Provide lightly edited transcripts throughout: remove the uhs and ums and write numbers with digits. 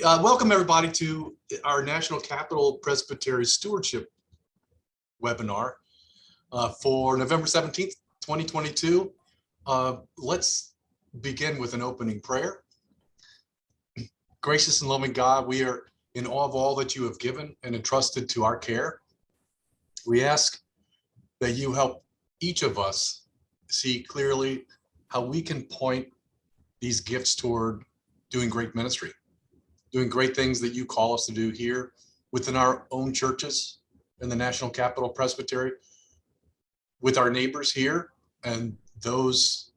Welcome everybody to our National Capital Presbytery Stewardship webinar for November 17th, 2022. Let's begin with an opening prayer. Gracious and loving God, we are in awe of all that you have given and entrusted to our care. We ask that you help each of us see clearly how we can point these gifts toward doing great ministry, doing great things that you call us to do here within our own churches in the National Capital Presbytery, with our neighbors here and those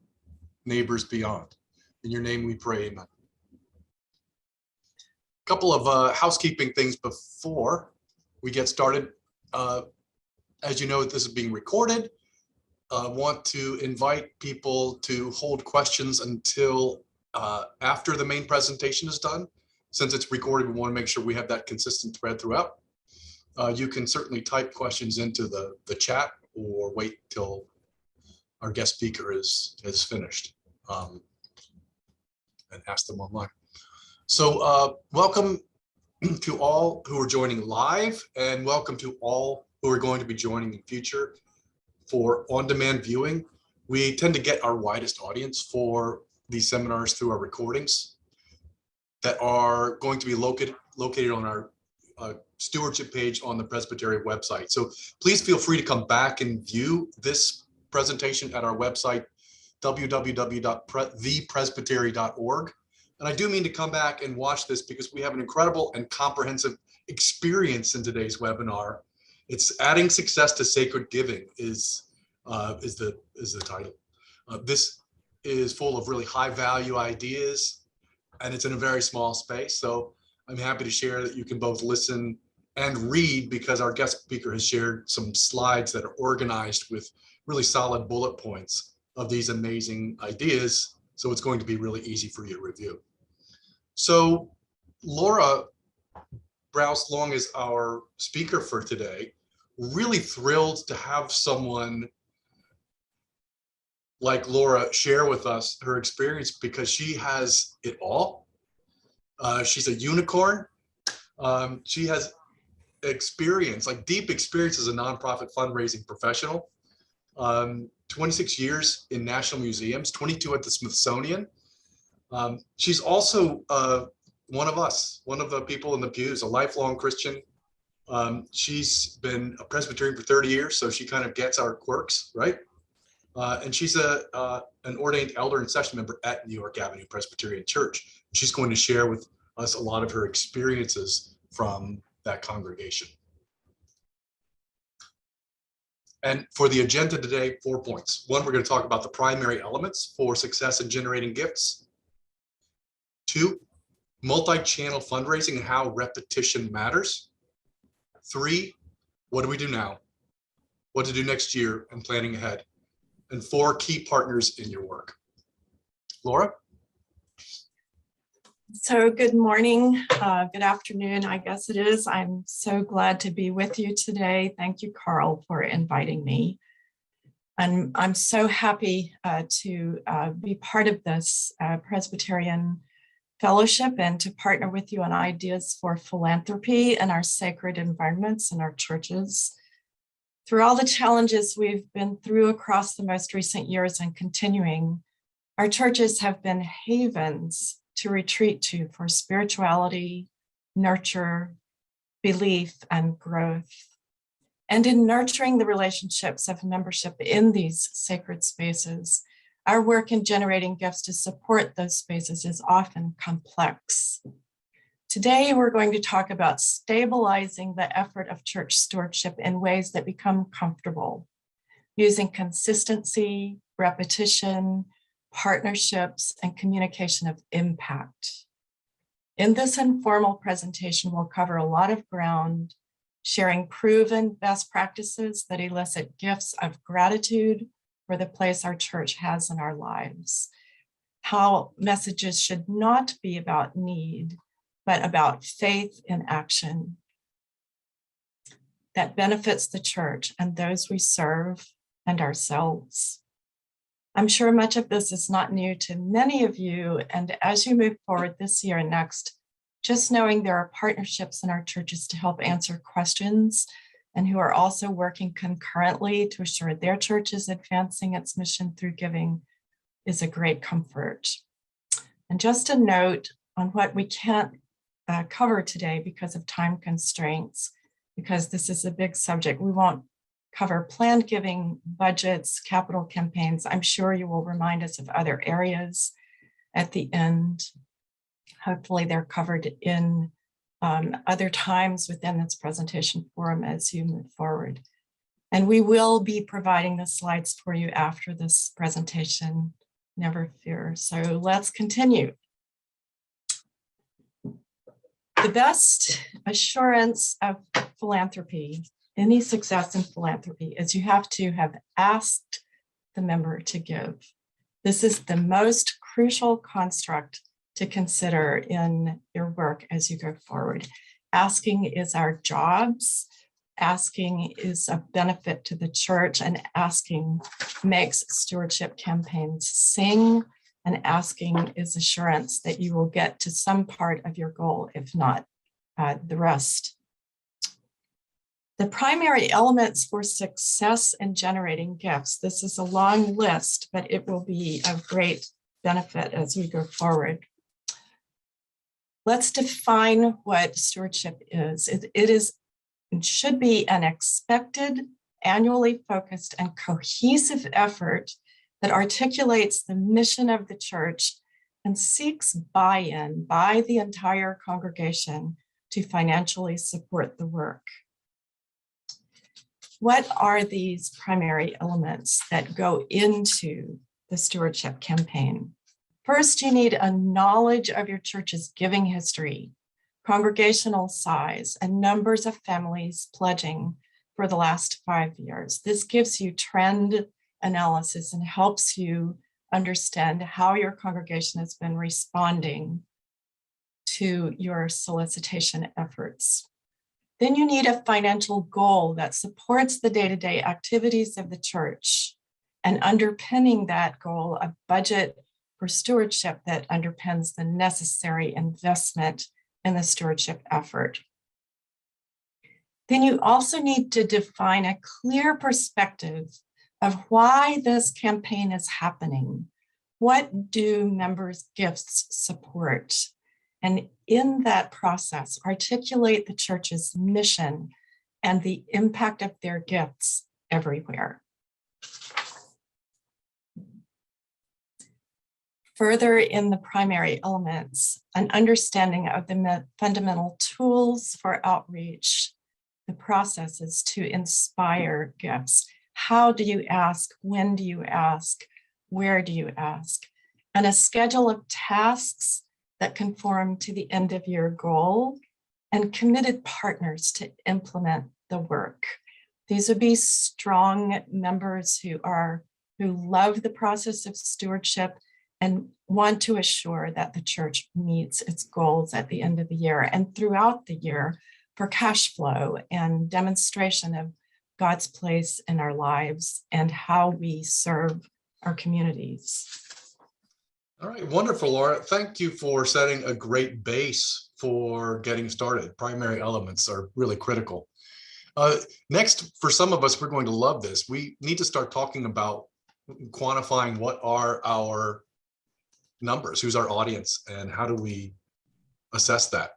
neighbors beyond. In your name we pray, amen. A couple of housekeeping things before we get started. As you know, this is being recorded. Want to invite people to hold questions until after the main presentation is done. Since it's recorded, we want to make sure we have that consistent thread throughout. You can certainly type questions into the chat or wait till our guest speaker is finished and ask them online. So welcome to all who are joining live, and welcome to all who are going to be joining in future for on-demand viewing. We tend to get our widest audience for these seminars through our recordings that are going to be located on our stewardship page on the Presbytery website. So please feel free to come back and view this presentation at our website, www.thepresbytery.org. And I do mean to come back and watch this because we have an incredible and comprehensive experience in today's webinar. It's Adding Success to Sacred Giving is the title. This is full of really high value ideas, and it's in a very small space. So I'm happy to share that you can both listen and read, because our guest speaker has shared some slides that are organized with really solid bullet points of these amazing ideas. So it's going to be really easy for you to review. So Laura Brouse-Long is our speaker for today. Really thrilled to have someone like Laura share with us her experience, because she has it all. She's a unicorn. She has experience, like deep experience as a nonprofit fundraising professional. 26 years in national museums, 22 at the Smithsonian. She's also one of us, one of the people in the pews, a lifelong Christian. She's been a Presbyterian for 30 years, so she kind of gets our quirks, right? And she's an ordained elder and session member at New York Avenue Presbyterian Church. She's going to share with us a lot of her experiences from that congregation. And for the agenda today, 4 points. One, we're going to talk about the primary elements for success in generating gifts. 2, multi-channel fundraising and how repetition matters. 3, what do we do now? What to do next year and planning ahead. And 4, key partners in your work. Laura? So good morning, good afternoon, I guess it is. I'm so glad to be with you today. Thank you, Carl, for inviting me. And I'm so happy to be part of this Presbyterian Fellowship and to partner with you on ideas for philanthropy in our sacred environments in our churches. Through all the challenges we've been through across the most recent years and continuing, our churches have been havens to retreat to for spirituality, nurture, belief, and growth. And in nurturing the relationships of membership in these sacred spaces, our work in generating gifts to support those spaces is often complex. Today, we're going to talk about stabilizing the effort of church stewardship in ways that become comfortable, using consistency, repetition, partnerships, and communication of impact. In this informal presentation, we'll cover a lot of ground, sharing proven best practices that elicit gifts of gratitude for the place our church has in our lives, how messages should not be about need, but about faith in action that benefits the church and those we serve and ourselves. I'm sure much of this is not new to many of you, and as you move forward this year and next, Just knowing there are partnerships in our churches to help answer questions and who are also working concurrently to assure their church is advancing its mission through giving is a great comfort. And just a note on what we can't cover today because of time constraints, because this is a big subject. We won't cover planned giving, budgets, capital campaigns. I'm sure you will remind us of other areas at the end. Hopefully they're covered in other times within this presentation forum as you move forward. And we will be providing the slides for you after this presentation, never fear. So let's continue. The best assurance of philanthropy, any success in philanthropy, is you have to have asked the member to give. This is the most crucial construct to consider in your work as you go forward. Asking is our jobs. Asking is a benefit to the church, and asking makes stewardship campaigns sing, and asking is assurance that you will get to some part of your goal, if not the rest. The primary elements for success in generating gifts. This is a long list, but it will be of great benefit as we go forward. Let's define what stewardship is. It should be an expected, annually focused, and cohesive effort that articulates the mission of the church and seeks buy-in by the entire congregation to financially support the work. What are these primary elements that go into the stewardship campaign? First, you need a knowledge of your church's giving history, congregational size, and numbers of families pledging for the last 5 years. This gives you trend analysis and helps you understand how your congregation has been responding to your solicitation efforts. Then you need a financial goal that supports the day-to-day activities of the church, and underpinning that goal, a budget for stewardship that underpins the necessary investment in the stewardship effort. Then you also need to define a clear perspective of why this campaign is happening. What do members' gifts support? And in that process, articulate the church's mission and the impact of their gifts everywhere. Further, in the primary elements, an understanding of the fundamental tools for outreach, the processes to inspire gifts. How do you ask? When do you ask? Where do you ask? And a schedule of tasks that conform to the end of year goal, and committed partners to implement the work. These would be strong members who love the process of stewardship and want to assure that the church meets its goals at the end of the year and throughout the year for cash flow and demonstration of God's place in our lives and how we serve our communities. All right, wonderful, Laura. Thank you for setting a great base for getting started. Primary elements are really critical. Next, for some of us, we're going to love this. We need to start talking about quantifying what are our numbers, who's our audience, and how do we assess that?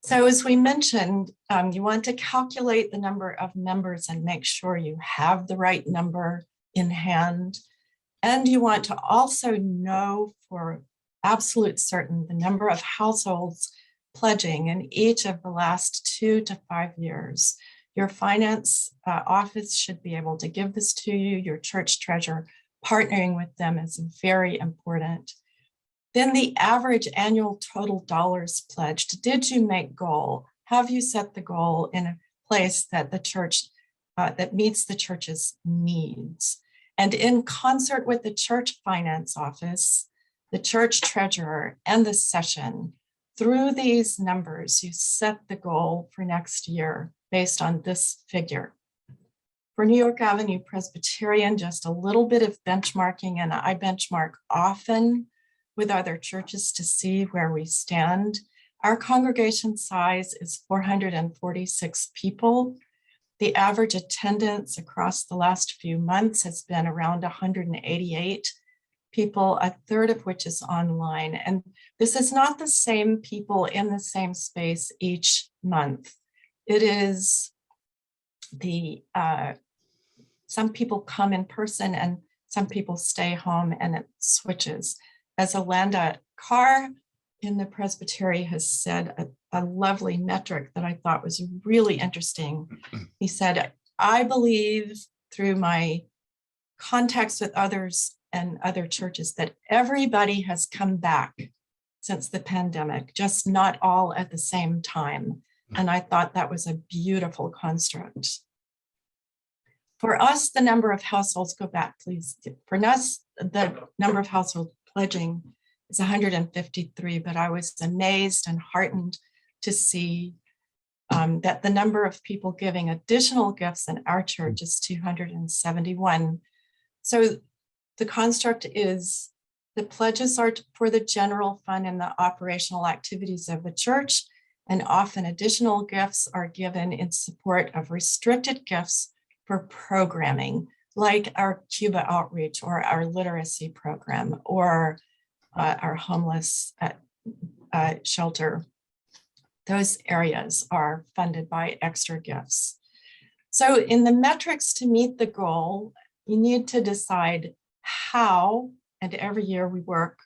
So as we mentioned, you want to calculate the number of members and make sure you have the right number in hand. And you want to also know for absolute certain the number of households pledging in each of the last 2 to 5 years. Your finance office should be able to give this to you. Your church treasurer, partnering with them is very important. Then the average annual total dollars pledged. Did you make goal? Have you set the goal in a place that the church, that meets the church's needs? And in concert with the church finance office, the church treasurer, and the session, through these numbers, you set the goal for next year based on this figure. For New York Avenue Presbyterian, just a little bit of benchmarking, and I benchmark often with other churches to see where we stand. Our congregation size is 446 people. The average attendance across the last few months has been around 188 people, a third of which is online. And this is not the same people in the same space each month. It is some people come in person and some people stay home, and it switches. As Alanda Carr in the Presbytery has said a lovely metric that I thought was really interesting. He said, I believe through my contacts with others and other churches that everybody has come back since the pandemic, just not all at the same time. And I thought that was a beautiful construct. For us, the number of households, go back, please. For us, the number of households pledging is 153, but I was amazed and heartened to see that the number of people giving additional gifts in our church is 271. So the construct is the pledges are for the general fund and the operational activities of the church, and often additional gifts are given in support of restricted gifts for programming, like our Cuba outreach or our literacy program or our homeless shelter. Those areas are funded by extra gifts. So in the metrics to meet the goal, you need to decide how, and every year we work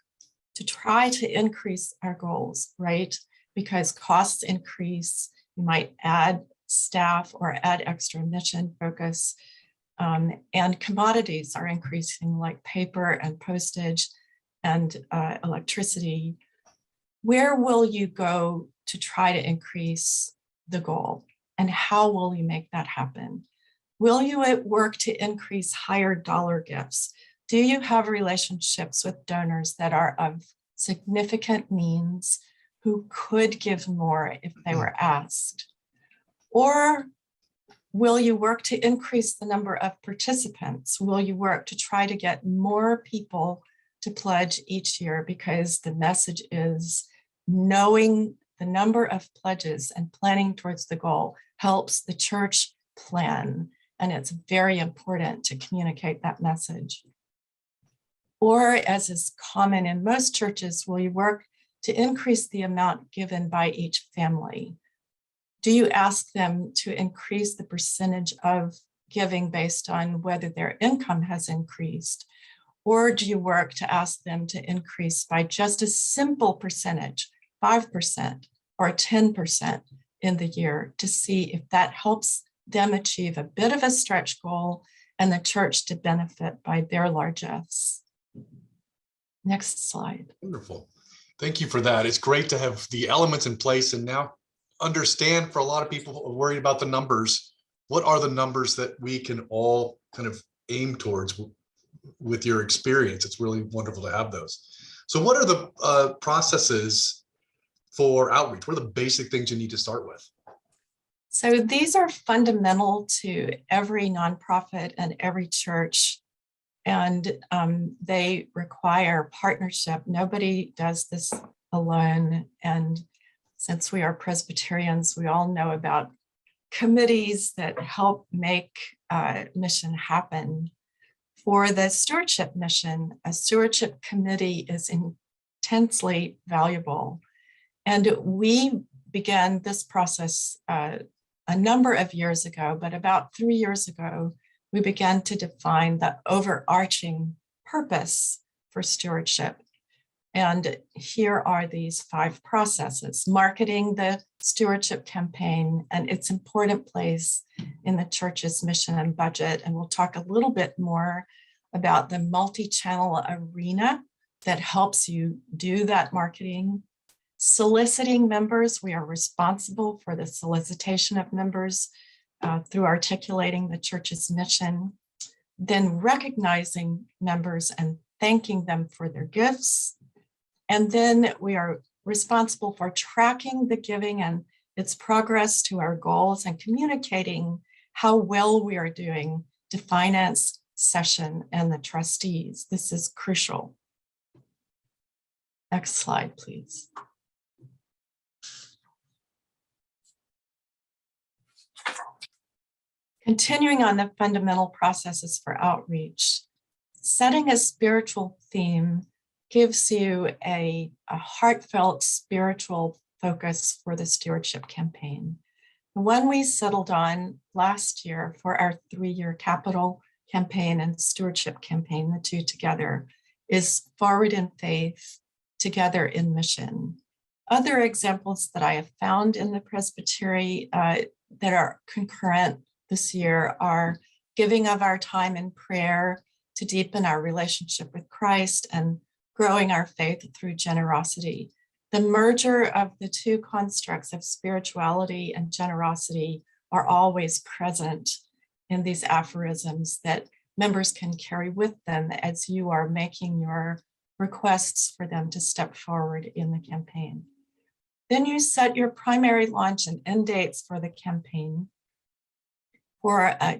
to try to increase our goals, right? Because costs increase, you might add staff or add extra mission focus, and commodities are increasing like paper and postage and electricity. Where will you go to try to increase the goal, and how will you make that happen? Will you work to increase higher dollar gifts? Do you have relationships with donors that are of significant means who could give more if they were asked? Or will you work to increase the number of participants? Will you work to try to get more people to pledge each year? Because the message is knowing the number of pledges and planning towards the goal helps the church plan. And it's very important to communicate that message. Or, as is common in most churches, will you work to increase the amount given by each family? Do you ask them to increase the percentage of giving based on whether their income has increased? Or do you work to ask them to increase by just a simple percentage, 5% or 10% in the year, to see if that helps them achieve a bit of a stretch goal and the church to benefit by their largesse? Next slide. Wonderful. Thank you for that. It's great to have the elements in place and now understand, for a lot of people who are worried about the numbers, what are the numbers that we can all kind of aim towards with your experience? It's really wonderful to have those. So what are the processes for outreach? What are the basic things you need to start with? So these are fundamental to every nonprofit and every church, and they require partnership. Nobody does this alone. And since we are Presbyterians, we all know about committees that help make mission happen. For the stewardship mission, a stewardship committee is intensely valuable. And we began this process a number of years ago, but about 3 years ago, we began to define the overarching purpose for stewardship. And here are these 5 processes: marketing the stewardship campaign and its important place in the church's mission and budget. And we'll talk a little bit more about the multi-channel arena that helps you do that marketing. Soliciting members, we are responsible for the solicitation of members through articulating the church's mission. Then recognizing members and thanking them for their gifts. And then we are responsible for tracking the giving and its progress to our goals and communicating how well we are doing to finance session and the trustees. This is crucial. Next slide, please. Continuing on the fundamental processes for outreach, setting a spiritual theme gives you a heartfelt spiritual focus for the stewardship campaign. The one we settled on last year for our 3-year capital campaign and stewardship campaign, the two together, is forward in faith, together in mission. Other examples that I have found in the presbytery that are concurrent this year are giving of our time in prayer to deepen our relationship with Christ and growing our faith through generosity. The merger of the two constructs of spirituality and generosity are always present in these aphorisms that members can carry with them as you are making your requests for them to step forward in the campaign. Then you set your primary launch and end dates for the campaign for a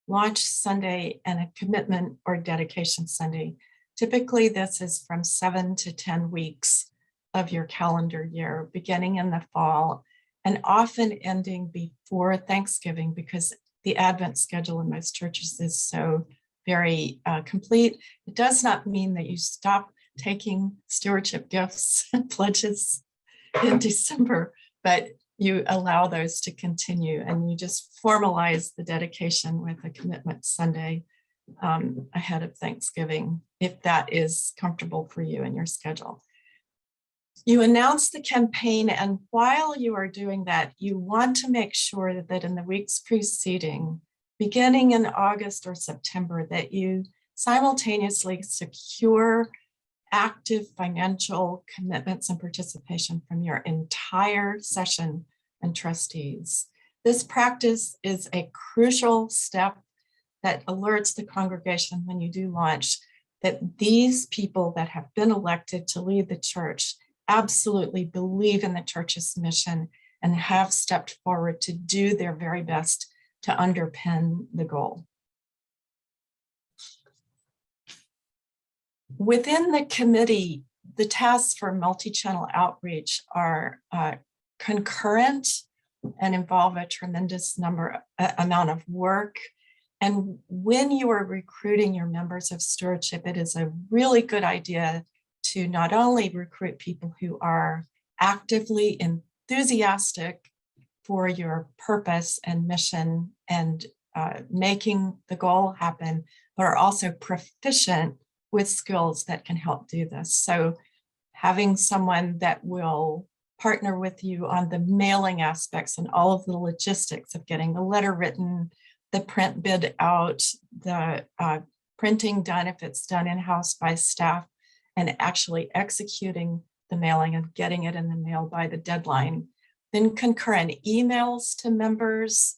launch Sunday and a commitment or dedication Sunday. Typically, this is from 7 to 10 weeks of your calendar year, beginning in the fall and often ending before Thanksgiving because the Advent schedule in most churches is so very complete. It does not mean that you stop taking stewardship gifts and pledges in December, but you allow those to continue and you just formalize the dedication with a commitment Sunday ahead of Thanksgiving, if that is comfortable for you in your schedule. You announce the campaign, and while you are doing that, you want to make sure that in the weeks preceding, beginning in August or September, that you simultaneously secure active financial commitments and participation from your entire session and trustees. This practice is a crucial step that alerts the congregation when you do launch that these people that have been elected to lead the church absolutely believe in the church's mission and have stepped forward to do their very best to underpin the goal. Within the committee, the tasks for multi-channel outreach are concurrent and involve a tremendous amount of work. And when you are recruiting your members of stewardship, it is a really good idea to not only recruit people who are actively enthusiastic for your purpose and mission and making the goal happen, but are also proficient with skills that can help do this. So having someone that will partner with you on the mailing aspects and all of the logistics of getting the letter written, the print bid out, the printing done if it's done in-house by staff, and actually executing the mailing and getting it in the mail by the deadline. Then concurrent emails to members,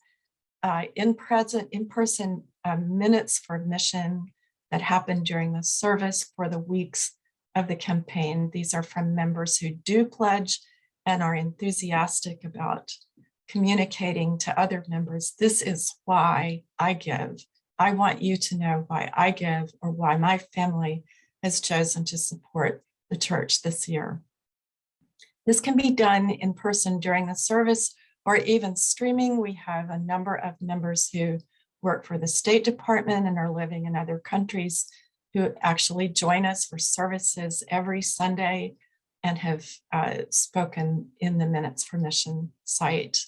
in-person minutes for mission that happen during the service for the weeks of the campaign. These are from members who do pledge and are enthusiastic about communicating to other members. This is why I give. I want you to know why I give or why my family has chosen to support the church this year. This can be done in person during the service or even streaming. We have a number of members who work for the State Department and are living in other countries who actually join us for services every Sunday and have spoken in the Minutes for Mission site.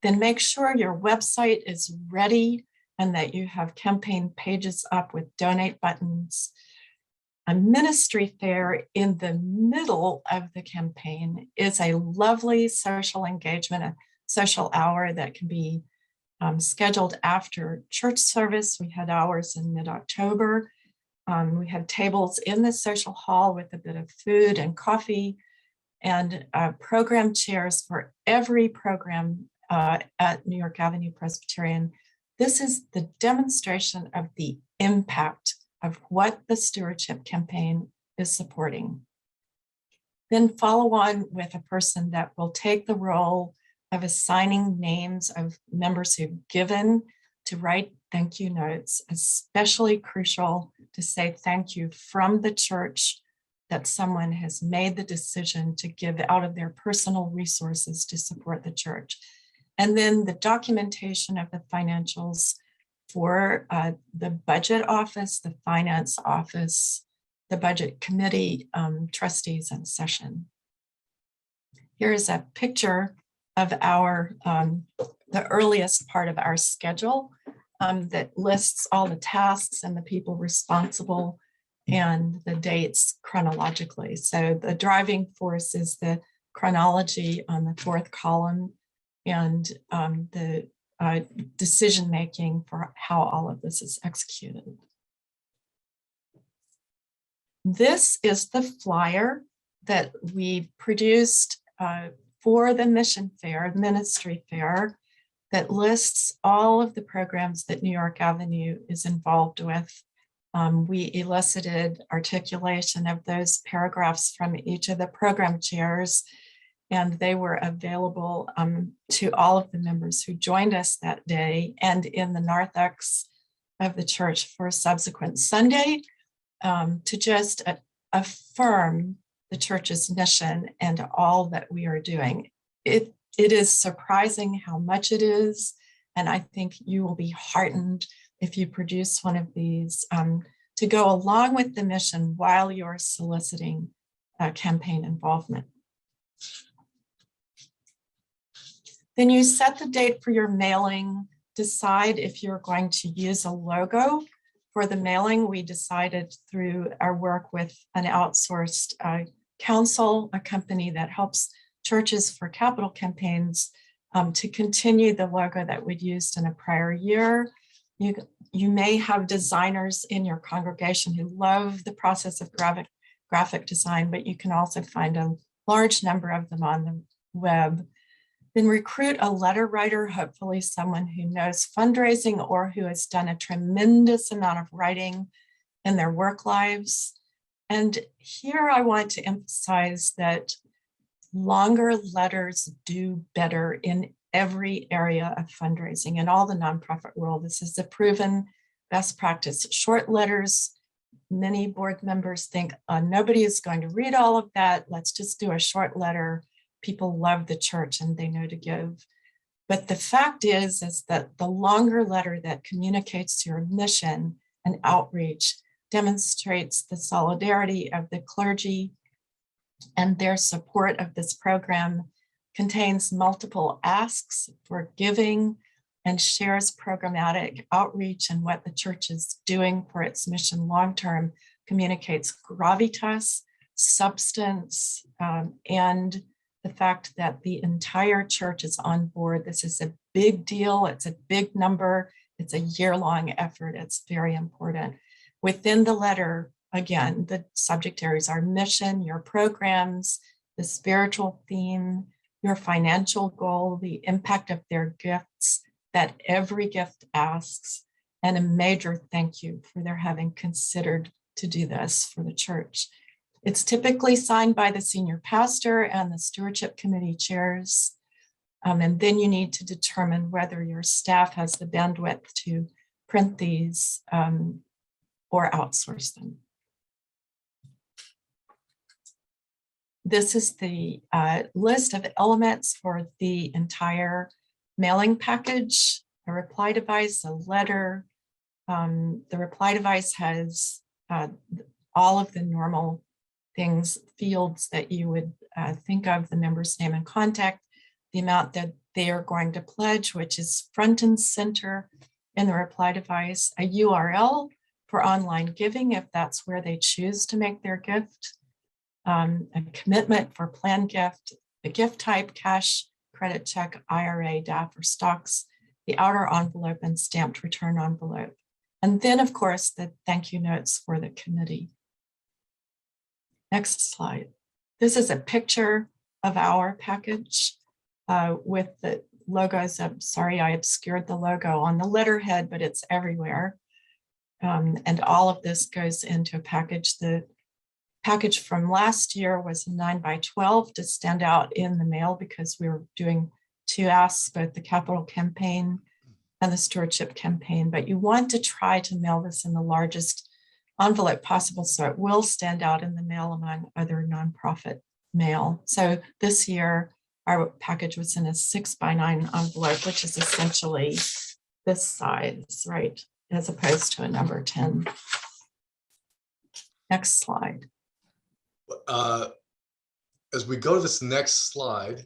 Then make sure your website is ready and that you have campaign pages up with donate buttons. A ministry fair in the middle of the campaign is a lovely social engagement, a social hour that can be scheduled after church service. We had ours in mid-October. We had tables in the social hall with a bit of food and coffee and program chairs for every program at New York Avenue Presbyterian. This is the demonstration of the impact of what the stewardship campaign is supporting. Then follow on with a person that will take the role of assigning names of members who've given to write thank you notes, especially crucial to say thank you from the church that someone has made the decision to give out of their personal resources to support the church. And then the documentation of the financials for the budget office, the finance office, the budget committee trustees in session. Here's a picture of our the earliest part of our schedule that lists all the tasks and the people responsible and the dates chronologically. So the driving force is the chronology on the fourth column, and the decision-making for how all of this is executed. This is the flyer that we produced for the mission fair, ministry fair, that lists all of the programs that New York Avenue is involved with. We elicited articulation of those paragraphs from each of the program chairs, and they were available to all of the members who joined us that day and in the narthex of the church for a subsequent Sunday to just affirm the church's mission and all that we are doing. It is surprising how much it is, and I think you will be heartened if you produce one of these to go along with the mission while you're soliciting campaign involvement. Then you set the date for your mailing, decide if you're going to use a logo. For the mailing, we decided through our work with an outsourced council, a company that helps churches for capital campaigns, to continue the logo that we'd used in a prior year. You may have designers in your congregation who love the process of graphic design, but you can also find a large number of them on the web. Then recruit a letter writer, hopefully someone who knows fundraising or who has done a tremendous amount of writing in their work lives. And here I want to emphasize that longer letters do better in every area of fundraising. In all the nonprofit world, this is a proven best practice. Short letters, many board members think nobody is going to read all of that. Let's just do a short letter. People love the church and they know to give. But the fact is that the longer letter that communicates your mission and outreach demonstrates the solidarity of the clergy and their support of this program, contains multiple asks for giving, and shares programmatic outreach and what the church is doing for its mission long-term, communicates gravitas, substance, and the fact that the entire church is on board. This is a big deal. It's a big number. It's a year-long effort. It's very important. Within the letter, again, the subject areas are mission, your programs, the spiritual theme, your financial goal, the impact of their gifts, that every gift asks, and a major thank you for their having considered to do this for the church. It's typically signed by the senior pastor and the stewardship committee chairs. And then you need to determine whether your staff has the bandwidth to print these or outsource them. This is the list of elements for the entire mailing package: a reply device, a letter. The reply device has all of the normal things, fields that you would think of: the member's name and contact, the amount that they are going to pledge, which is front and center in the reply device, a URL for online giving if that's where they choose to make their gift, a commitment for planned gift, the gift type, cash, credit check, IRA, DAF, or stocks, the outer envelope, and stamped return envelope. And then, of course, the thank you notes for the committee. Next slide. This is a picture of our package with the logos. I'm sorry, I obscured the logo on the letterhead, but it's everywhere. And all of this goes into a package. The package from last year was 9x12 to stand out in the mail because we were doing two asks, both the capital campaign and the stewardship campaign. But you want to try to mail this in the largest envelope possible so it will stand out in the mail among other nonprofit mail. So this year, our package was in a 6x9 envelope, which is essentially this size, right, as opposed to a number 10. Next slide. As we go to this next slide,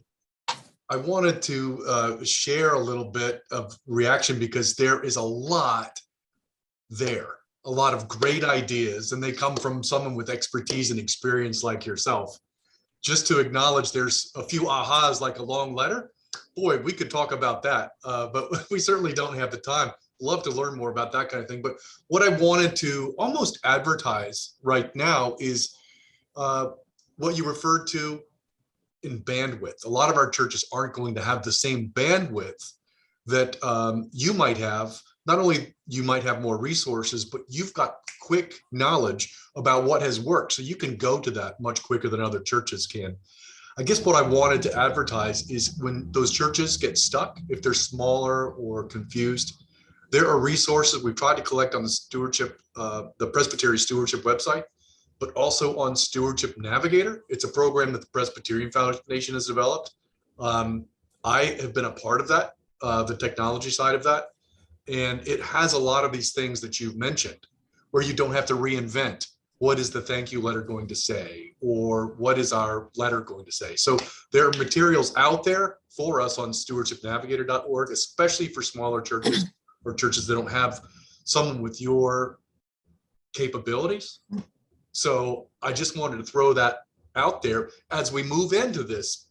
I wanted to share a little bit of reaction because there is a lot there, a lot of great ideas, and they come from someone with expertise and experience like yourself. Just to acknowledge there's a few ahas like a long letter. Boy, we could talk about that, but we certainly don't have the time. Love to learn more about that kind of thing. But what I wanted to almost advertise right now is what you referred to in bandwidth. A lot of our churches aren't going to have the same bandwidth that you might have. Not only you might have more resources, but you've got quick knowledge about what has worked. So you can go to that much quicker than other churches can. I guess what I wanted to advertise is when those churches get stuck, if they're smaller or confused, there are resources we've tried to collect on the Stewardship, the Presbytery Stewardship website, but also on Stewardship Navigator. It's a program that the Presbyterian Foundation has developed. I have been a part of that, the technology side of that. And it has a lot of these things that you've mentioned, where you don't have to reinvent. What is the thank you letter going to say? Or what is our letter going to say? So there are materials out there for us on stewardshipnavigator.org, especially for smaller churches or churches that don't have someone with your capabilities. So I just wanted to throw that out there as we move into this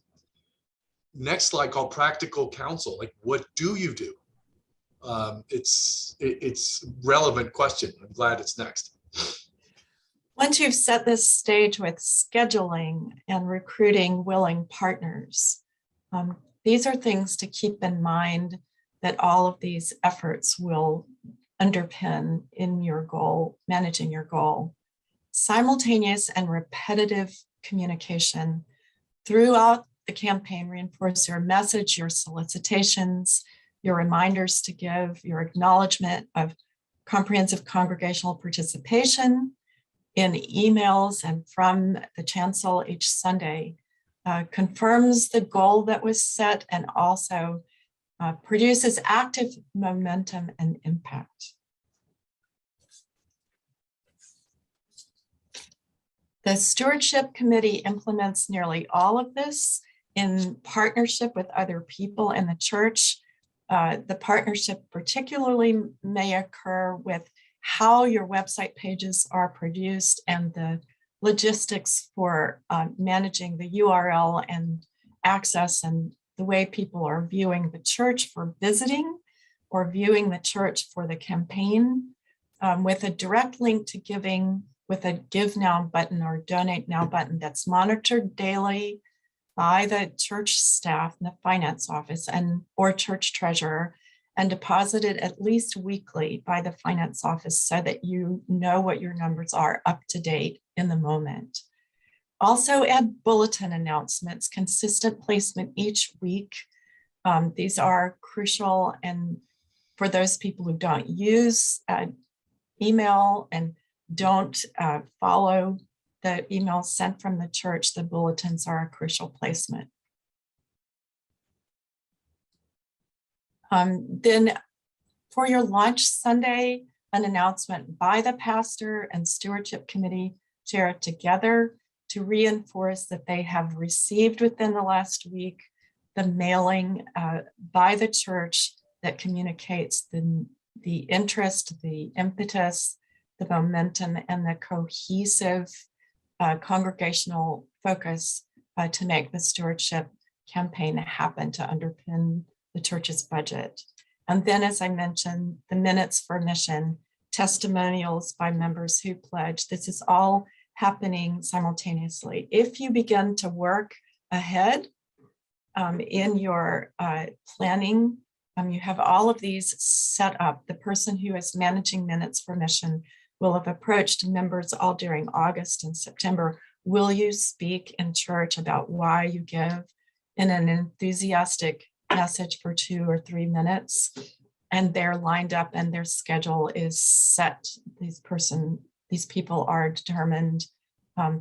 next slide called practical counsel. Like, what do you do? It's relevant question. I'm glad it's next. Once you've set this stage with scheduling and recruiting willing partners, these are things to keep in mind that all of these efforts will underpin in your goal, managing your goal. Simultaneous and repetitive communication throughout the campaign reinforce your message, your solicitations, your reminders to give, your acknowledgement of comprehensive congregational participation in emails and from the chancel each Sunday, confirms the goal that was set and also produces active momentum and impact. The Stewardship Committee implements nearly all of this in partnership with other people in the church. The partnership particularly may occur with how your website pages are produced and the logistics for managing the URL and access and the way people are viewing the church for visiting or viewing the church for the campaign, with a direct link to giving with a Give Now button or Donate Now button that's monitored daily by the church staff in the finance office or church treasurer, and deposited at least weekly by the finance office so that you know what your numbers are up to date in the moment. Also add bulletin announcements, consistent placement each week. These are crucial, and for those people who don't use email and don't follow the emails sent from the church, the bulletins are a crucial placement. Then for your launch Sunday, an announcement by the pastor and stewardship committee chair together to reinforce that they have received within the last week the mailing by the church that communicates the interest, the impetus, the momentum, and the cohesive congregational focus to make the stewardship campaign happen, to underpin the church's budget. And then, as I mentioned, the minutes for mission, testimonials by members who pledge. This is all happening simultaneously. If you begin to work ahead in your planning, you have all of these set up. The person who is managing minutes for mission will have approached members all during August and September. Will you speak in church about why you give in an enthusiastic message for 2 or 3 minutes? And they're lined up and their schedule is set. These people are determined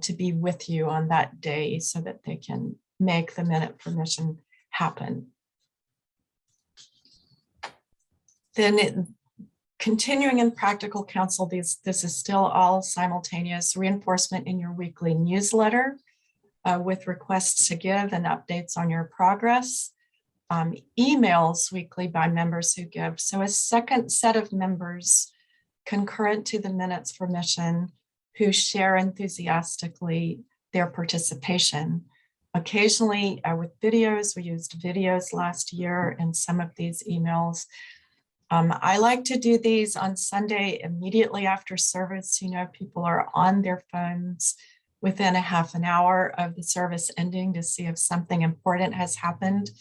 to be with you on that day so that they can make the minute for mission happen. Continuing in practical counsel, this is still all simultaneous reinforcement in your weekly newsletter with requests to give and updates on your progress. Emails weekly by members who give. So a second set of members concurrent to the minutes for mission who share enthusiastically their participation. Occasionally with videos, we used videos last year in some of these emails. I like to do these on Sunday immediately after service. You know, people are on their phones within a half an hour of the service ending to see if something important has happened.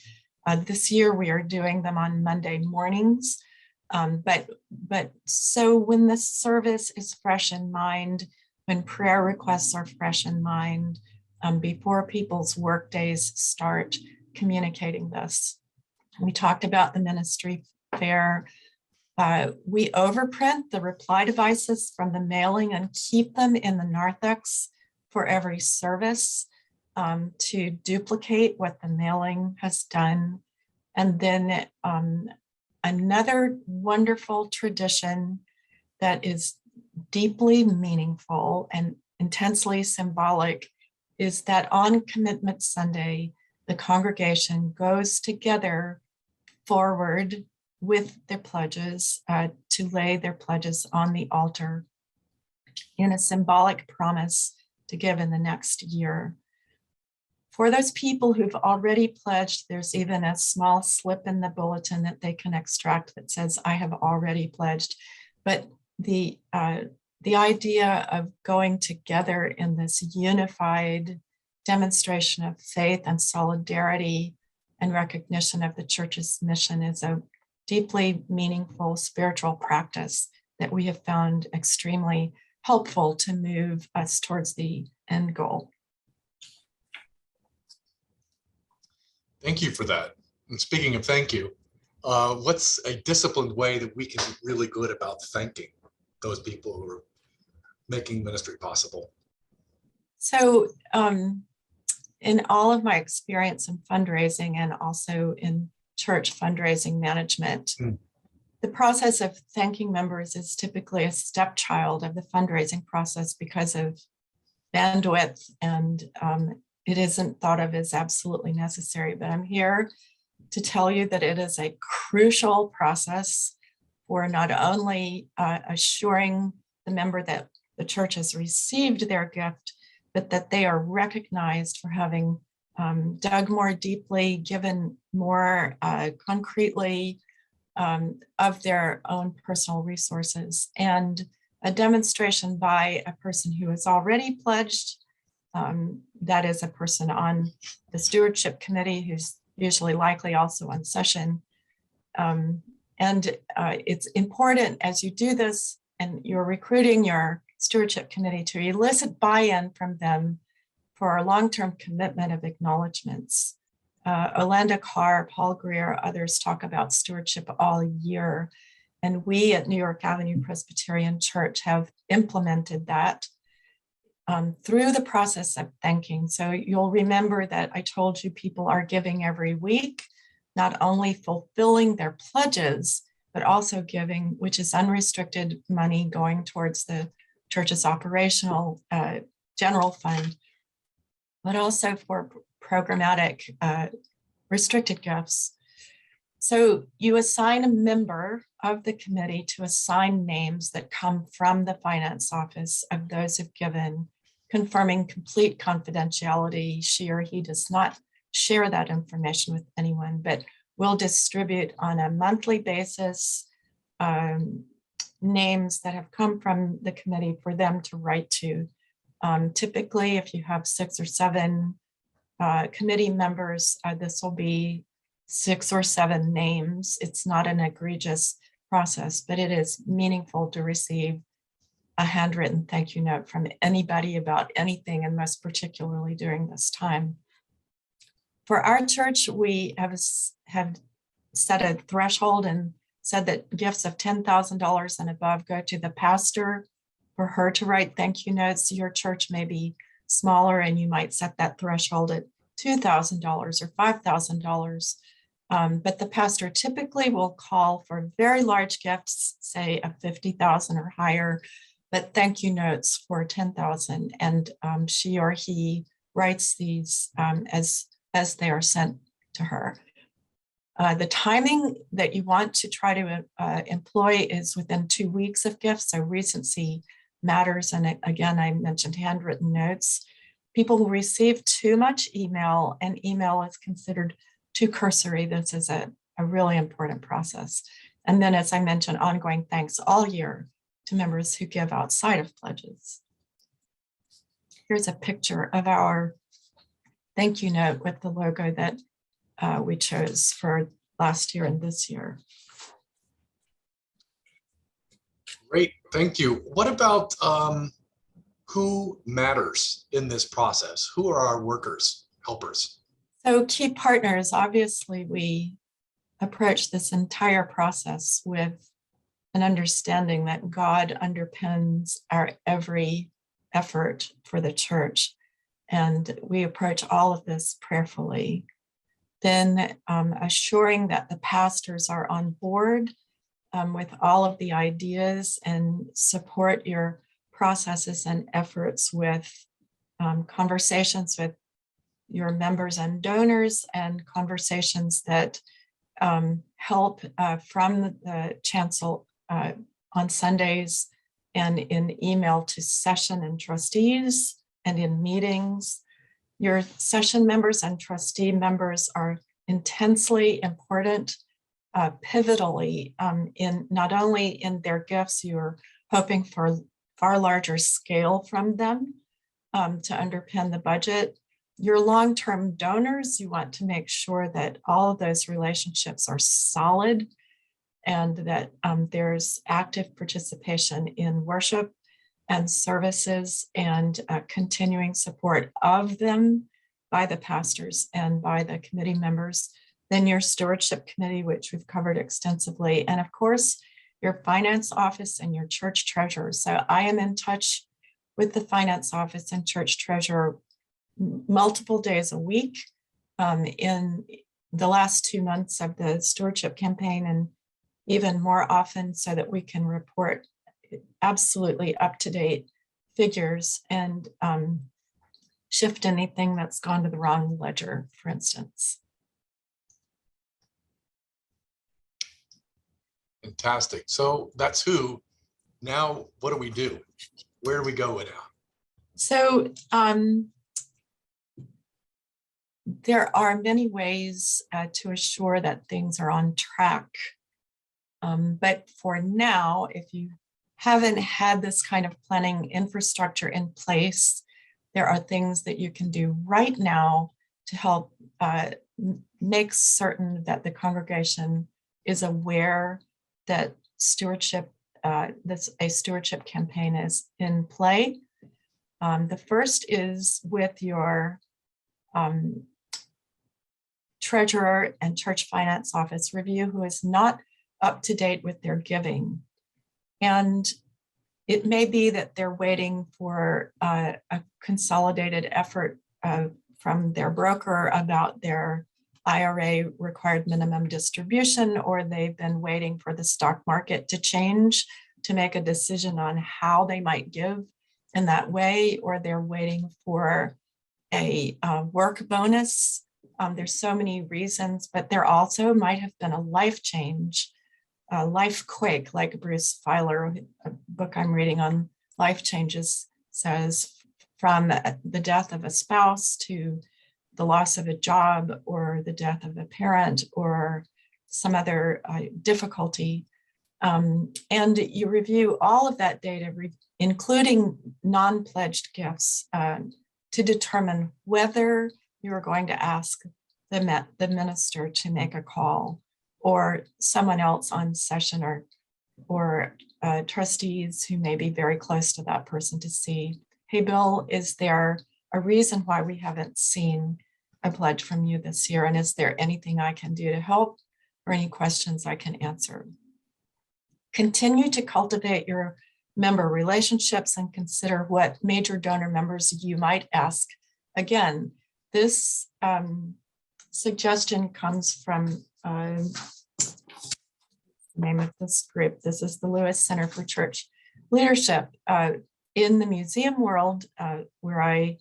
This year we are doing them on Monday mornings. But so when the service is fresh in mind, when prayer requests are fresh in mind, before people's work days start, communicating this. We talked about the ministry fair. We overprint the reply devices from the mailing and keep them in the narthex for every service to duplicate what the mailing has done. And then another wonderful tradition that is deeply meaningful and intensely symbolic is that on Commitment Sunday, the congregation goes together forward with their pledges to lay their pledges on the altar in a symbolic promise to give in the next year. For those people who've already pledged, there's even a small slip in the bulletin that they can extract that says, I have already pledged. But the idea of going together in this unified demonstration of faith and solidarity and recognition of the church's mission is a deeply meaningful spiritual practice that we have found extremely helpful to move us towards the end goal. Thank you for that. And speaking of thank you, what's a disciplined way that we can be really good about thanking those people who are making ministry possible? So in all of my experience in fundraising and also in church fundraising management, the process of thanking members is typically a stepchild of the fundraising process because of bandwidth, and it isn't thought of as absolutely necessary. But I'm here to tell you that it is a crucial process for not only assuring the member that the church has received their gift, but that they are recognized for having dug more deeply, given more concretely of their own personal resources. And a demonstration by a person who has already pledged, that is a person on the stewardship committee who's usually likely also on session. And it's important as you do this and you're recruiting your stewardship committee to elicit buy-in from them for a long-term commitment of acknowledgements. Olanda Carr, Paul Greer, others talk about stewardship all year. And we at New York Avenue Presbyterian Church have implemented that through the process of thanking. So you'll remember that I told you people are giving every week, not only fulfilling their pledges, but also giving, which is unrestricted money going towards the church's operational general fund, but also for programmatic restricted gifts. So you assign a member of the committee to assign names that come from the finance office of those who've given, confirming complete confidentiality. She or he does not share that information with anyone, but will distribute on a monthly basis names that have come from the committee for them to write to. Typically, if you have 6 or 7 committee members, this will be 6 or 7 names. It's not an egregious process, but it is meaningful to receive a handwritten thank you note from anybody about anything, and most particularly during this time. For our church, we have set a threshold and said that gifts of $10,000 and above go to the pastor for her to write thank you notes. Your church may be smaller and you might set that threshold at $2,000 or $5,000. But the pastor typically will call for very large gifts, say of 50,000 or higher, but thank you notes for 10,000. And she or he writes these as they are sent to her. The timing that you want to try to employ is within 2 weeks of gifts, so recency matters. And again, I mentioned handwritten notes. People who receive too much email, and email is considered too cursory. This is a really important process. And then, as I mentioned, ongoing thanks all year to members who give outside of pledges. Here's a picture of our thank you note with the logo that we chose for last year and this year. Great, thank you. What about who matters in this process? Who are our workers, helpers? So key partners, obviously, we approach this entire process with an understanding that God underpins our every effort for the church. And we approach all of this prayerfully. Then assuring that the pastors are on board with all of the ideas and support your processes and efforts with conversations with your members and donors, and conversations that help from the chancel on Sundays and in email to session and trustees and in meetings. Your session members and trustee members are intensely important, pivotally in not only in their gifts. You're hoping for far larger scale from them to underpin the budget. Your long-term donors, you want to make sure that all of those relationships are solid and that there's active participation in worship and services and continuing support of them by the pastors and by the committee members. Then your stewardship committee, which we've covered extensively. And of course, your finance office and your church treasurer. So I am in touch with the finance office and church treasurer multiple days a week in the last 2 months of the stewardship campaign, and even more often, so that we can report absolutely up-to-date figures and shift anything that's gone to the wrong ledger, for instance. Fantastic. So that's who. Now, what do we do? Where do we go with now? So there are many ways to assure that things are on track. But for now, if you haven't had this kind of planning infrastructure in place, there are things that you can do right now to help make certain that the congregation is aware that stewardship, a stewardship campaign is in play. The first is with your treasurer and church finance office review, who is not up to date with their giving. And it may be that they're waiting for a consolidated effort from their broker about their IRA required minimum distribution, or they've been waiting for the stock market to change to make a decision on how they might give in that way, or they're waiting for a work bonus. There's so many reasons, but there also might have been a life change, a life quake, like Bruce Feiler, a book I'm reading on life changes, says, from the death of a spouse to the loss of a job or the death of a parent or some other difficulty. And you review all of that data, including non-pledged gifts, to determine whether you're going to ask the minister to make a call, or someone else on session, or trustees who may be very close to that person, to see, hey, Bill, is there a reason why we haven't seen a pledge from you this year? And is there anything I can do to help, or any questions I can answer? Continue to cultivate your member relationships and consider what major donor members you might ask. Again, this suggestion comes from name of this group. This is the Lewis Center for Church Leadership. In the museum world, where I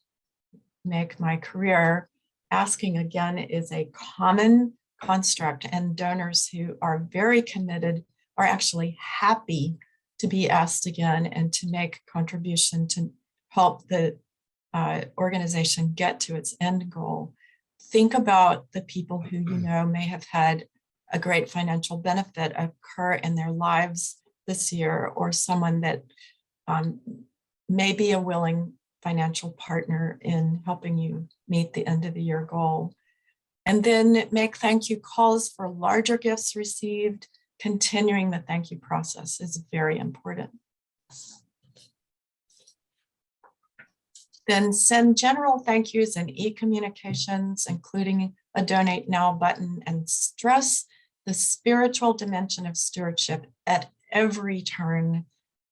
make my career, asking again is a common construct, and donors who are very committed are actually happy to be asked again and to make contribution to help the organization get to its end goal. Think about the people who you know may have had a great financial benefit occur in their lives this year, or someone that may be a willing financial partner in helping you meet the end of the year goal. And then make thank you calls for larger gifts received. Continuing the thank you process is very important. Then send general thank yous and e-communications, including a donate now button, and stress the spiritual dimension of stewardship at every turn.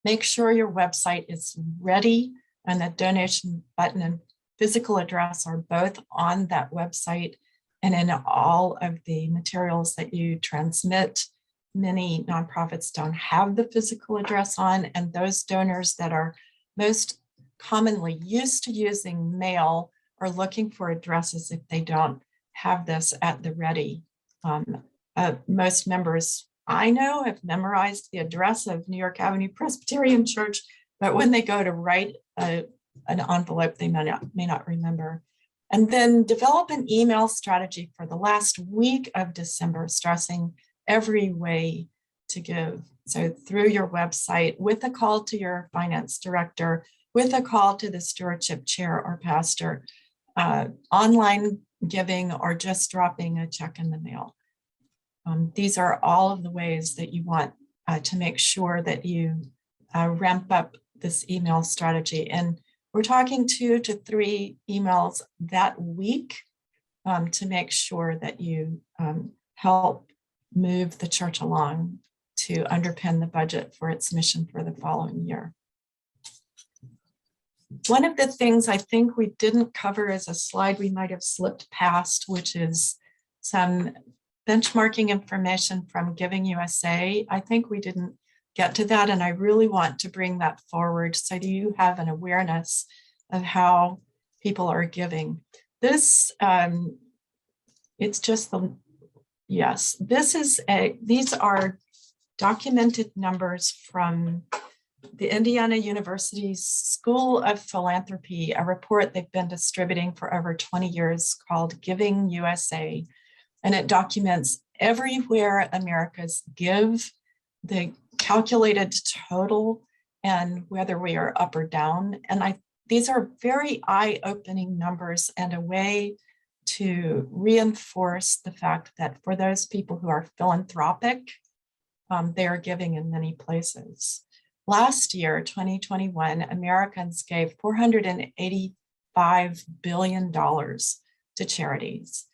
Make sure your website is ready and the donation button and physical address are both on that website and in all of the materials that you transmit. Many nonprofits don't have the physical address on, and those donors that are most commonly used to using mail are looking for addresses if they don't have this at the ready. Most members I know have memorized the address of New York Avenue Presbyterian Church, but when they go to write an envelope, they may not remember. And then develop an email strategy for the last week of December, stressing every way to give. So through your website, with a call to your finance director, with a call to the stewardship chair or pastor, online giving, or just dropping a check in the mail. These are all of the ways that you want to make sure that you ramp up this email strategy. And we're talking 2 to 3 emails that week to make sure that you help move the church along to underpin the budget for its mission for the following year. One of the things I think we didn't cover as a slide we might have slipped past, which is some benchmarking information from Giving USA. I think we didn't get to that, and I really want to bring that forward so that you have an awareness of how people are giving. This, it's just the, yes, these are documented numbers from the Indiana University School of Philanthropy, a report they've been distributing for over 20 years called Giving USA. And it documents everywhere Americans give, the calculated total, and whether we are up or down. And these are very eye-opening numbers and a way to reinforce the fact that for those people who are philanthropic, they are giving in many places. Last year, 2021, Americans gave $485 billion to charities.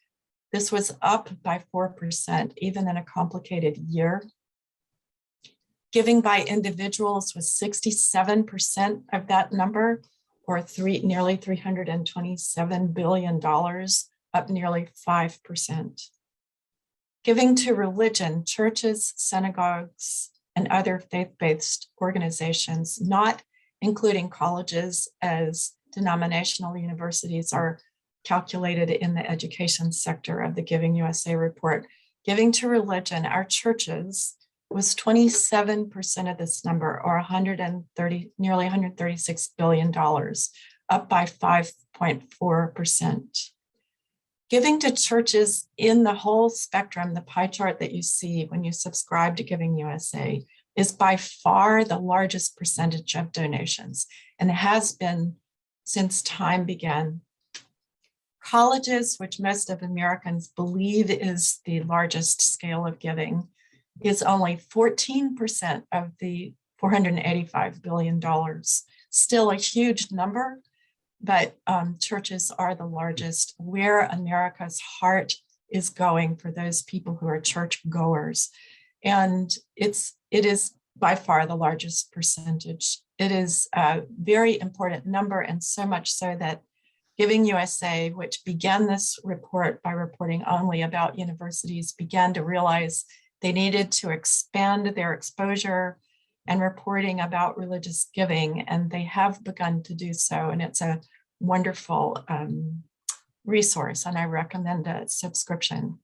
This was up by 4%, even in a complicated year. Giving by individuals was 67% of that number, or nearly $327 billion, up nearly 5%. Giving to religion, churches, synagogues, and other faith-based organizations, not including colleges, as denominational universities are calculated in the education sector of the Giving USA report. Giving to religion, our churches, was 27% of this number, or nearly $136 billion, up by 5.4%. Giving to churches in the whole spectrum, the pie chart that you see when you subscribe to Giving USA, is by far the largest percentage of donations, and has been since time began. Colleges, which most of Americans believe is the largest scale of giving, is only 14% of the $485 billion. Still a huge number, but churches are the largest, where America's heart is going for those people who are church goers. And it is by far the largest percentage. It is a very important number, and so much so that Giving USA, which began this report by reporting only about universities, began to realize they needed to expand their exposure and reporting about religious giving, and they have begun to do so. And it's a wonderful resource, and I recommend a subscription.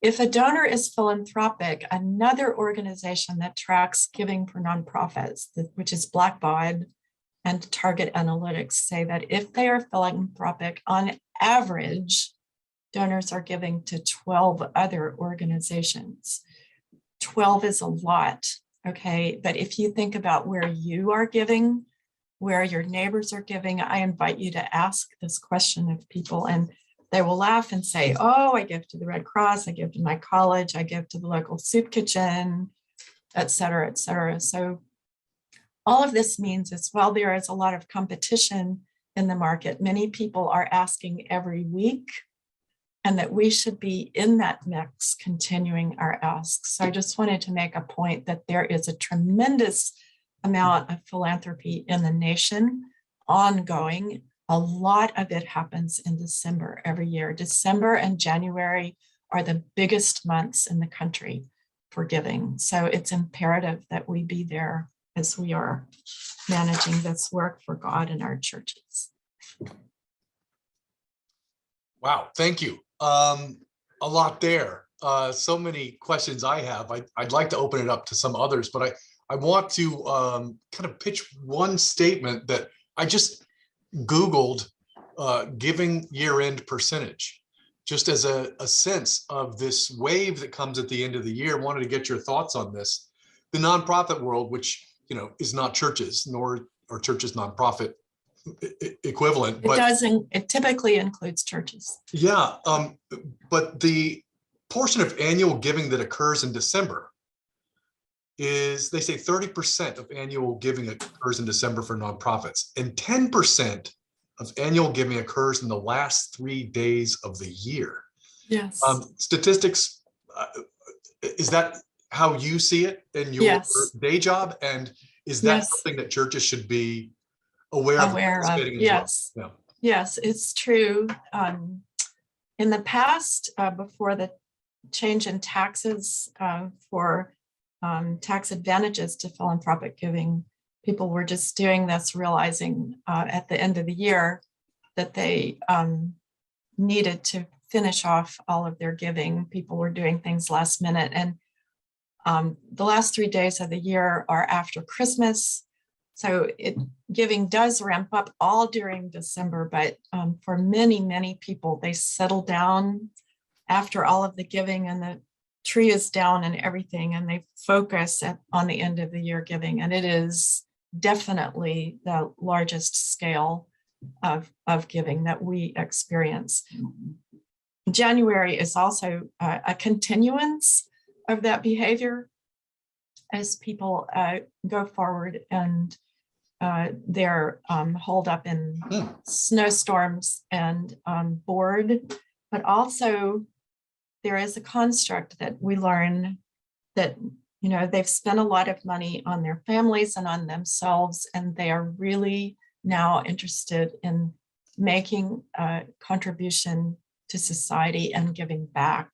If a donor is philanthropic, another organization that tracks giving for nonprofits, which is Blackbaud and Target Analytics, say that if they are philanthropic, on average, donors are giving to 12 other organizations. 12 is a lot, okay? But if you think about where you are giving, where your neighbors are giving, I invite you to ask this question of people, and they will laugh and say, oh, I give to the Red Cross, I give to my college, I give to the local soup kitchen, et cetera, et cetera. So all of this means is, while there is a lot of competition in the market, many people are asking every week, and that we should be in that mix, continuing our asks. So I just wanted to make a point that there is a tremendous amount of philanthropy in the nation, ongoing. A lot of it happens in December every year. December and January are the biggest months in the country for giving. So it's imperative that we be there as we are managing this work for God in our churches. Wow, thank you. A lot there. So many questions I have. I'd like to open it up to some others, but I want to kind of pitch one statement that I just Googled, giving year-end percentage, just as a sense of this wave that comes at the end of the year. Wanted to get your thoughts on this. The nonprofit world, which is not churches, nor are churches nonprofit equivalent. It typically includes churches. Yeah, but the portion of annual giving that occurs in December is, they say 30% of annual giving occurs in December for nonprofits, and 10% of annual giving occurs in the last 3 days of the year. Yes. Statistics, is that how you see it in your day job? And is that something that churches should be aware of? Yes. Well? Yes, it's true. In the past, before the change in taxes for tax advantages to philanthropic giving, people were just doing this, realizing at the end of the year that they needed to finish off all of their giving. People were doing things last minute, and the last 3 days of the year are after Christmas. So giving does ramp up all during December, but for many, many people, they settle down after all of the giving and the tree is down and everything, and they focus on the end of the year giving. And it is definitely the largest scale of giving that we experience. January is also a continuance of that behavior as people go forward and they're holed up in snowstorms and bored, but also there is a construct that we learn that, they've spent a lot of money on their families and on themselves, and they are really now interested in making a contribution to society and giving back.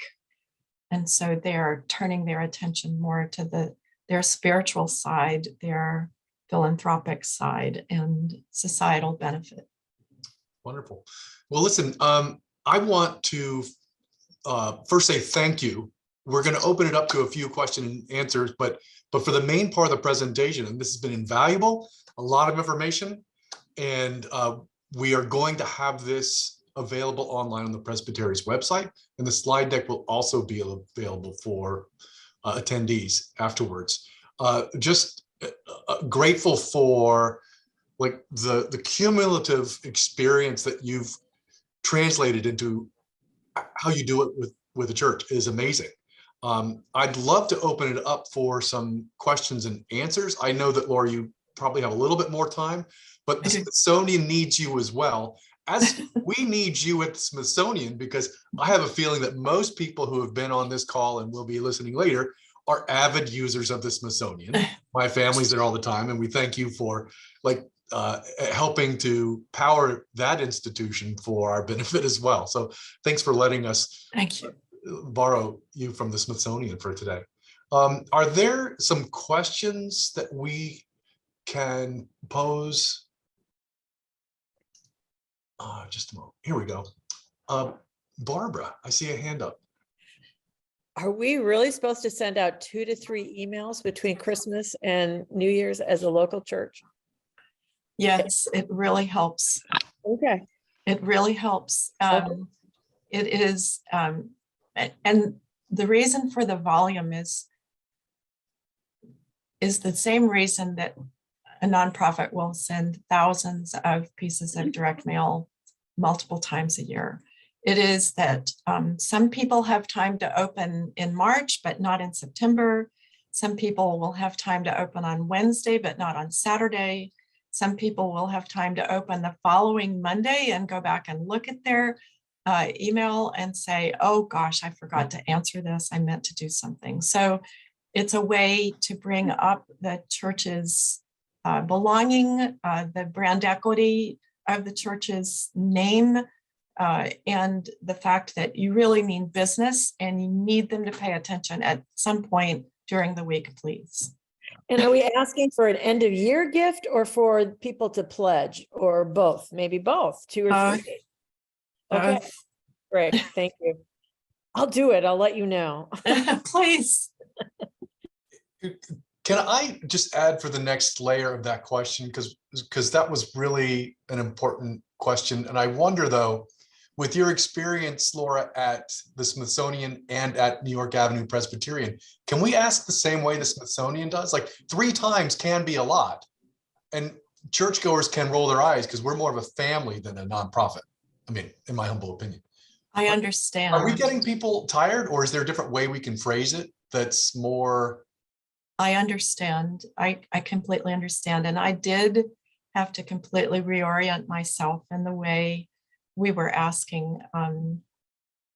And so they're turning their attention more to their spiritual side, their philanthropic side, and societal benefit. Wonderful. Well, listen, I want to first say thank you. We're going to open it up to a few question and answers, but for the main part of the presentation, and this has been invaluable, a lot of information, and we are going to have this available online on the Presbytery's website, and the slide deck will also be available for attendees afterwards. Just grateful for the cumulative experience that you've translated into how you do it with the church is amazing. I'd love to open it up for some questions and answers. I know that, Laura, you probably have a little bit more time, but the Smithsonian needs you as well, as we need you at the Smithsonian, because I have a feeling that most people who have been on this call and will be listening later are avid users of the Smithsonian. My family's there all the time, and we thank you for helping to power that institution for our benefit as well. So thanks for letting us Thank you. Borrow you from the Smithsonian for today. Are there some questions that we can pose? Just a moment. Here we go. Barbara, I see a hand up. Are we really supposed to send out 2 to 3 emails between Christmas and New Year's as a local church? Yes, it really helps. Okay. It really helps. Okay. It is, and the reason for the volume is the same reason that a nonprofit will send thousands of pieces of direct mail multiple times a year. It is that some people have time to open in March, but not in September. Some people will have time to open on Wednesday, but not on Saturday. Some people will have time to open the following Monday and go back and look at their email and say, oh gosh, I forgot to answer this. I meant to do something. So it's a way to bring up the church's belonging, the brand equity of the church's name, and the fact that you really mean business and you need them to pay attention at some point during the week, please. And are we asking for an end of year gift or for people to pledge, or both? Maybe both, 2 or 3. Okay, great. Thank you. I'll do it. I'll let you know. Please. Can I just add for the next layer of that question? Because that was really an important question. And I wonder though, with your experience, Laura, at the Smithsonian and at New York Avenue Presbyterian, can we ask the same way the Smithsonian does? Like 3 times can be a lot. And churchgoers can roll their eyes because we're more of a family than a nonprofit. I mean, in my humble opinion. I understand. Are we getting people tired, or is there a different way we can phrase it that's more? I understand. I completely understand. And I did have to completely reorient myself in the way we were asking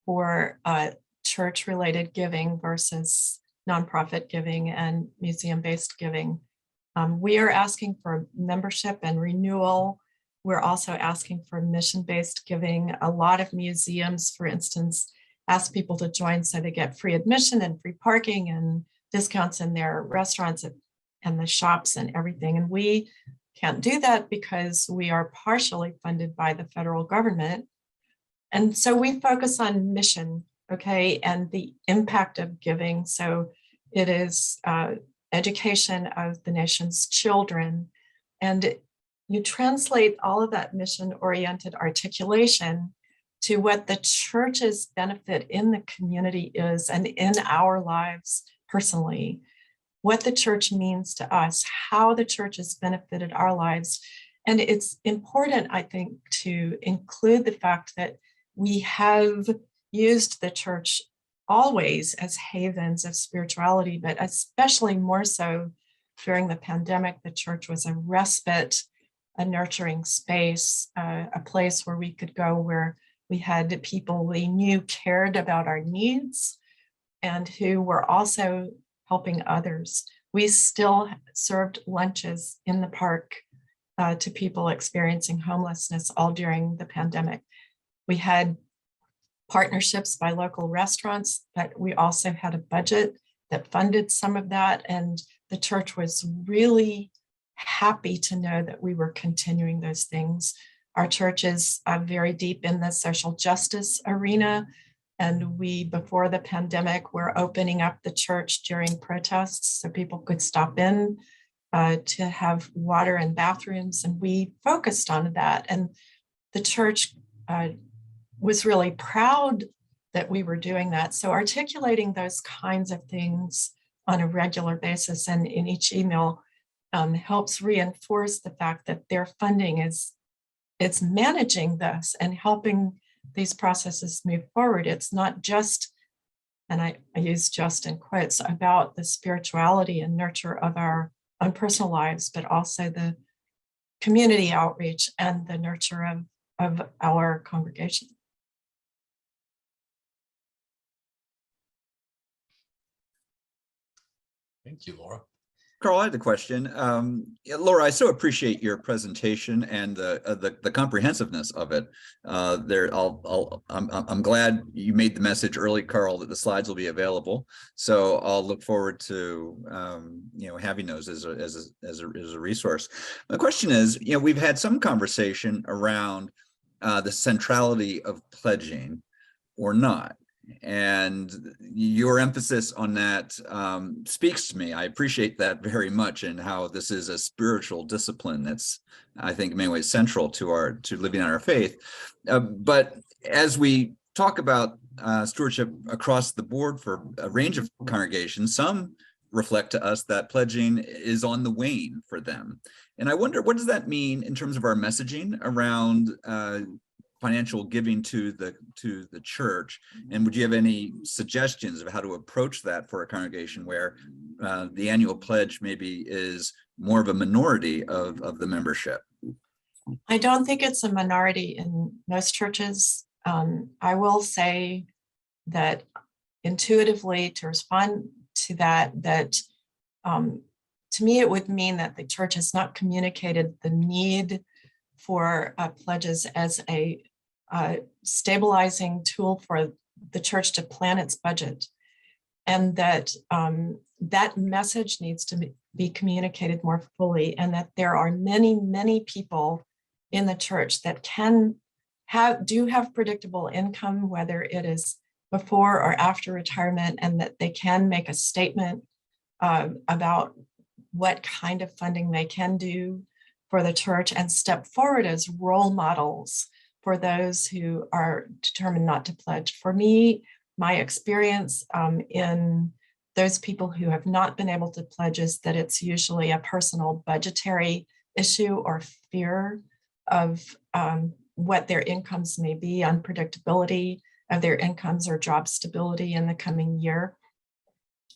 for church-related giving versus nonprofit giving and museum-based giving. We are asking for membership and renewal. We're also asking for mission-based giving. A lot of museums, for instance, ask people to join so they get free admission and free parking and discounts in their restaurants and the shops and everything. And we can't do that because we are partially funded by the federal government. And so we focus on mission, okay, and the impact of giving. So it is education of the nation's children. And you translate all of that mission-oriented articulation to what the church's benefit in the community is and in our lives personally, what the church means to us, how the church has benefited our lives. And it's important, I think, to include the fact that we have used the church always as havens of spirituality, but especially more so during the pandemic. The church was a respite, a nurturing space, a place where we could go where we had people we knew cared about our needs and who were also helping others. We still served lunches in the park to people experiencing homelessness all during the pandemic. We had partnerships by local restaurants, but we also had a budget that funded some of that. And the church was really happy to know that we were continuing those things. Our church is very deep in the social justice arena. And we, before the pandemic, were opening up the church during protests so people could stop in to have water and bathrooms. And we focused on that. And the church was really proud that we were doing that. So articulating those kinds of things on a regular basis and in each email helps reinforce the fact that their funding it's managing this and helping these processes move forward. It's not just, and I use just in quotes, about the spirituality and nurture of our own personal lives, but also the community outreach and the nurture of our congregation. Thank you, Laura. Carl, I had a question. Yeah, Laura, I so appreciate your presentation and the comprehensiveness of it. I'm glad you made the message early, Carl, that the slides will be available. So I'll look forward to having those as a resource. My question is, we've had some conversation around the centrality of pledging or not. And your emphasis on that speaks to me. I appreciate that very much, and how this is a spiritual discipline that's, I think, in many ways central to living out our faith. But as we talk about stewardship across the board for a range of congregations, some reflect to us that pledging is on the wane for them. And I wonder, what does that mean in terms of our messaging around financial giving to the church? And would you have any suggestions of how to approach that for a congregation where the annual pledge maybe is more of a minority of the membership? I don't think it's a minority in most churches. I will say that intuitively, to respond to that to me, it would mean that the church has not communicated the need for pledges as a stabilizing tool for the church to plan its budget, and that that message needs to be communicated more fully, and that there are many people in the church that do have predictable income, whether it is before or after retirement, and that they can make a statement about what kind of funding they can do for the church and step forward as role models for those who are determined not to pledge. For me, my experience in those people who have not been able to pledge is that it's usually a personal budgetary issue or fear of what their incomes may be, unpredictability of their incomes or job stability in the coming year.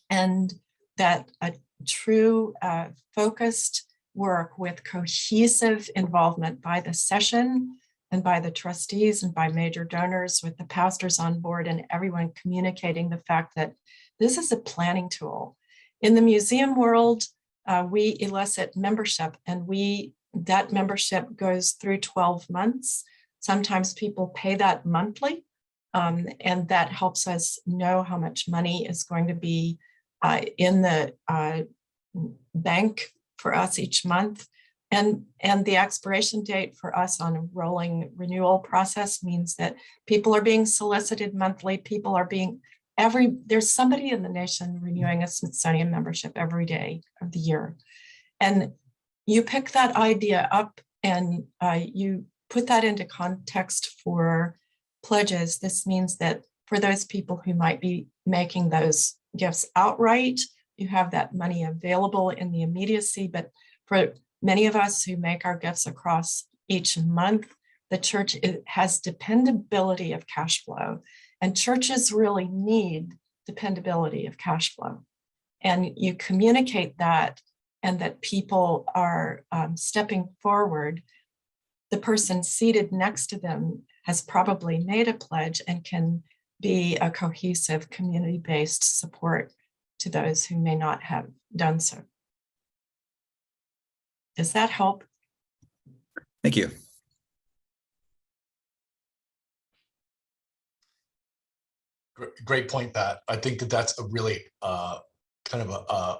And that a true focused work with cohesive involvement by the session and by the trustees and by major donors, with the pastors on board and everyone communicating the fact that this is a planning tool. In the museum world, we elicit membership, and that membership goes through 12 months. Sometimes people pay that monthly, and that helps us know how much money is going to be in the bank for us each month. And the expiration date for us on a rolling renewal process means that people are being solicited monthly. People are there's somebody in the nation renewing a Smithsonian membership every day of the year. And you pick that idea up and you put that into context for pledges. This means that for those people who might be making those gifts outright, you have that money available in the immediacy. But for many of us who make our gifts across each month, the church has dependability of cash flow, and churches really need dependability of cash flow. And you communicate that, and that people are stepping forward. The person seated next to them has probably made a pledge and can be a cohesive community-based support to those who may not have done so. Does that help? Thank you. Great point, Pat. I think that's a really kind of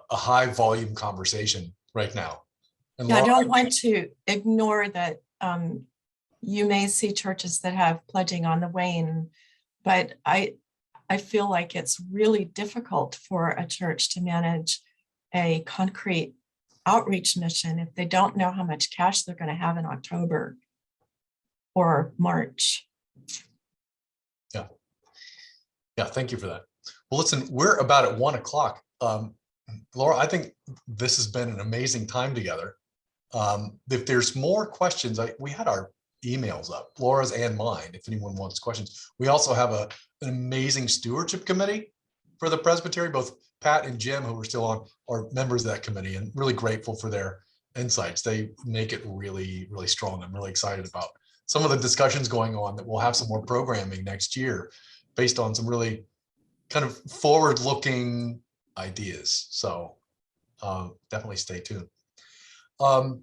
a high volume conversation right now. And yeah, Laura, I don't want to ignore that you may see churches that have pledging on the wane, but I feel like it's really difficult for a church to manage a concrete outreach mission if they don't know how much cash they're going to have in October or March. Yeah, thank you for that. Well, listen, we're about at 1 o'clock. Laura, I think this has been an amazing time together. If there's more questions, we had our emails up, Laura's and mine, if anyone wants questions. We also have an amazing stewardship committee for the presbytery. Both Pat and Jim, who are still on, are members of that committee, and really grateful for their insights. They make it really, really strong. I'm really excited about some of the discussions going on, that we'll have some more programming next year based on some really kind of forward-looking ideas. So definitely stay tuned. I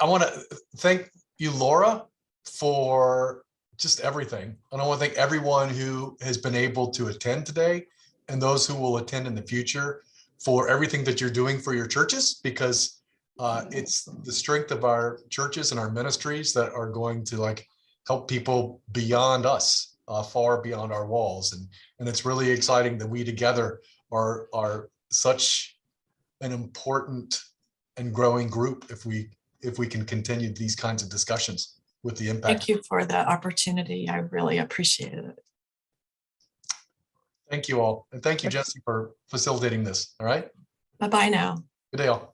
want to thank you, Laura, for just everything. And I want to thank everyone who has been able to attend today and those who will attend in the future for everything that you're doing for your churches, because it's the strength of our churches and our ministries that are going to like help people beyond us, far beyond our walls. And it's really exciting that we together are such an important and growing group if we can continue these kinds of discussions with the impact. Thank you for the opportunity. I really appreciate it. Thank you all. And thank you, Jesse, for facilitating this. All right. Bye-bye now. Good day all.